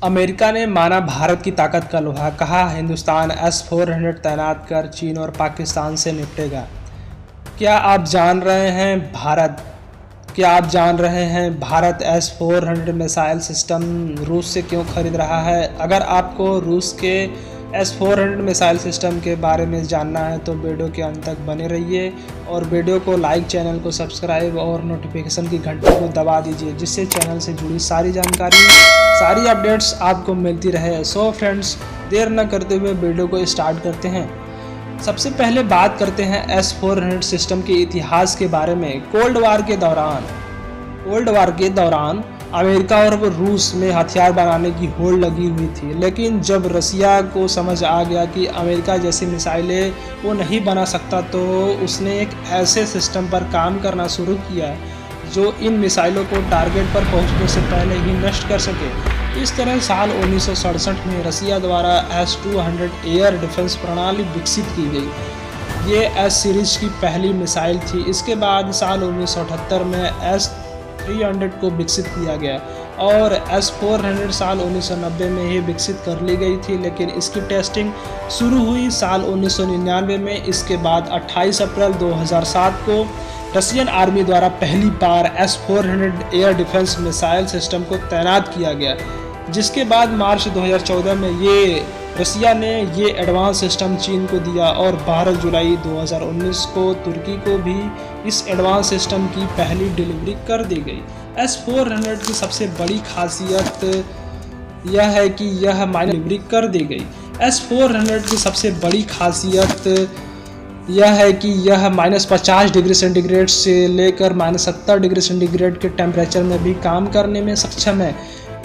America ने माना भारत की ताकत का लोहा, कहा हिंदुस्तान S-400 तैनात कर चीन और पाकिस्तान से निपटेगा। क्या आप जान रहे हैं भारत S-400 मिसाइल सिस्टम रूस से क्यों खरीद रहा है? अगर आपको रूस के S-400 मिसाइल सिस्टम के बारे में जानना है तो वीडियो के अंत तक बने रहिए और वीडियो को लाइक, चैनल को सब्सक्राइब और नोटिफिकेशन की घंटी को दबा दीजिए, जिससे चैनल से जुड़ी सारी जानकारी, सारी अपडेट्स आपको मिलती रहे। सो फ्रेंड्स, देर न करते हुए वीडियो को स्टार्ट करते हैं। सबसे पहले बात करते हैं S-400 सिस्टम के इतिहास के बारे में। कोल्ड वार के दौरान अमेरिका और रूस में हथियार बनाने की होड़ लगी हुई थी, लेकिन जब रसिया को समझ आ गया कि अमेरिका जैसी मिसाइलें वो नहीं बना सकता, तो उसने एक ऐसे सिस्टम पर काम करना शुरू किया जो इन मिसाइलों को टारगेट पर पहुंचने से पहले ही नष्ट कर सके। इस तरह साल 1967 में रसिया द्वारा S-200 एयर डिफेंस प्रणाली विकसित की गई। ये S सीरीज की पहली मिसाइल थी। इसके बाद साल 1978 में S-300 को विकसित किया गया और S-400 साल 1990 में ही विकसित कर ली गई थी, लेकिन इसकी टेस्टिंग शुरू हुई साल 1999 में। इसके बाद 28 अप्रैल 2007 को रशियन आर्मी द्वारा पहली बार S-400 air defence missile system को तैनात किया गया, जिसके बाद मार्च 2014 में रसिया ने ये एडवांस सिस्टम चीन को दिया और 12 जुलाई 2019 को तुर्की को भी इस एडवांस सिस्टम की पहली डिलीवरी कर दी गई। S-400 की सबसे बड़ी खासियत यह है कि यह डिलीवरी कर दी गई। S-400 की सबसे बड़ी खासियत यह है कि यह -50 डिग्री सेंटीग्रेड से लेकर -70 डिग्री सेंटीग्रेड के टेम्परेचर में भी काम करने में सक्षम है।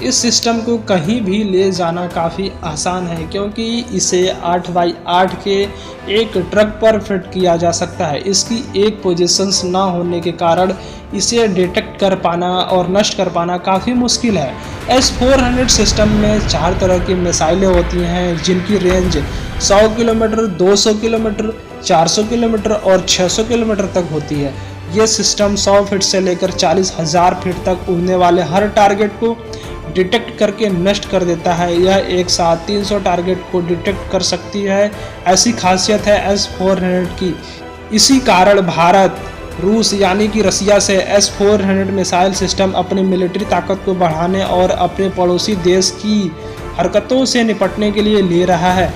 इस सिस्टम को कहीं भी ले जाना काफ़ी आसान है, क्योंकि इसे 8x8 के एक ट्रक पर फिट किया जा सकता है। इसकी एक पोजीशंस ना होने के कारण इसे डिटेक्ट कर पाना और नष्ट कर पाना काफ़ी मुश्किल है। S-400 सिस्टम में 4 तरह की मिसाइलें होती हैं, जिनकी रेंज 100 किलोमीटर, 200 किलोमीटर, 400 किलोमीटर और 600 किलोमीटर तक होती है। ये सिस्टम 100 फीट से लेकर 40,000 फीट तक उड़ने वाले हर टारगेट को डिटेक्ट करके नष्ट कर देता है। यह एक साथ 300 टारगेट को डिटेक्ट कर सकती है। ऐसी खासियत है S-400 की। इसी कारण भारत रूस यानी कि रसिया से S-400 मिसाइल सिस्टम अपनी मिलिट्री ताकत को बढ़ाने और अपने पड़ोसी देश की हरकतों से निपटने के लिए ले रहा है।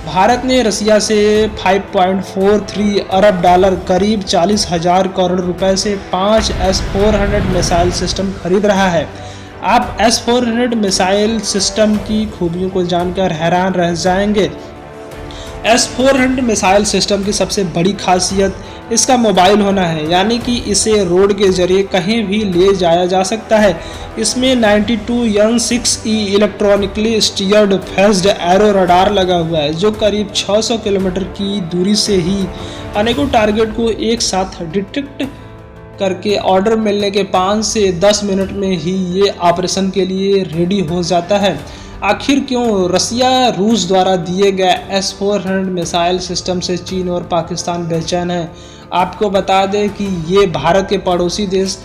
भारत ने रसिया से 5.43 अरब डॉलर करीब 40,000 करोड़ रुपए से 5 S-400 मिसाइल सिस्टम खरीद रहा है। आप S-400 मिसाइल सिस्टम की खूबियों को जानकर हैरान रह जाएंगे। S-400 मिसाइल सिस्टम की सबसे बड़ी खासियत इसका मोबाइल होना है, यानी कि इसे रोड के जरिए कहीं भी ले जाया जा सकता है। इसमें 92N6E electronically steered faced arrow radar लगा हुआ है, जो करीब 600 किलोमीटर की दूरी से ही अनेकों टारगेट को एक साथ डिटेक्ट करके ऑर्डर मिलने के 5 से 10 मिनट में ही ये ऑपरेशन के लिए रेडी हो जाता है। आखिर क्यों रसिया रूस द्वारा दिए गए S-400 मिसाइल सिस्टम से चीन और पाकिस्तान बेचैन है? आपको बता दें कि ये भारत के पड़ोसी देश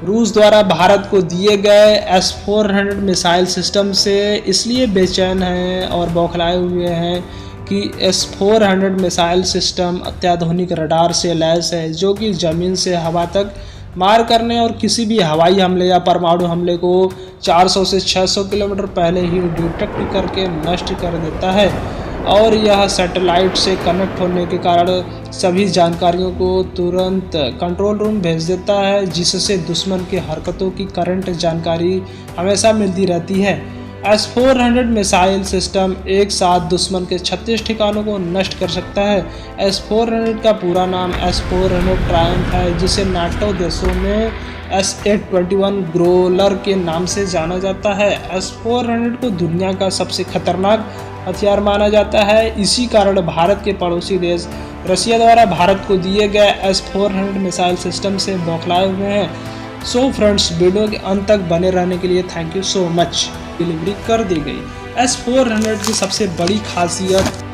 रूस द्वारा भारत को दिए गए S-400 मिसाइल सिस्टम से इसलिए बेचैन हैं और बौखलाए हुए हैं कि S-400 मिसाइल सिस्टम अत्याधुनिक रडार से लैस है, जो कि ज़मीन से हवा तक मार करने और किसी भी हवाई हमले या परमाणु हमले को 400 से 600 किलोमीटर पहले ही डिटेक्ट करके नष्ट कर देता है। और यह सैटेलाइट से कनेक्ट होने के कारण सभी जानकारियों को तुरंत कंट्रोल रूम भेज देता है, जिससे दुश्मन की हरकतों की करंट जानकारी हमेशा मिलती रहती है। S-400 मिसाइल सिस्टम एक साथ दुश्मन के 36 ठिकानों को नष्ट कर सकता है। S-400 का पूरा नाम S-400 ट्रायम्फ है, जिसे नाटो देशों में SA-21 ग्रोलर के नाम से जाना जाता है। S-400 को दुनिया का सबसे खतरनाक हथियार माना जाता है। इसी कारण भारत के पड़ोसी देश रसिया द्वारा भारत को दिए गए S-400 मिसाइल सिस्टम से बौखलाए हुए हैं। सो फ्रेंड्स, वीडियो के अंत तक बने रहने के लिए thank you so much. Delivery कर दी गई। S-400 की सबसे बड़ी खासियत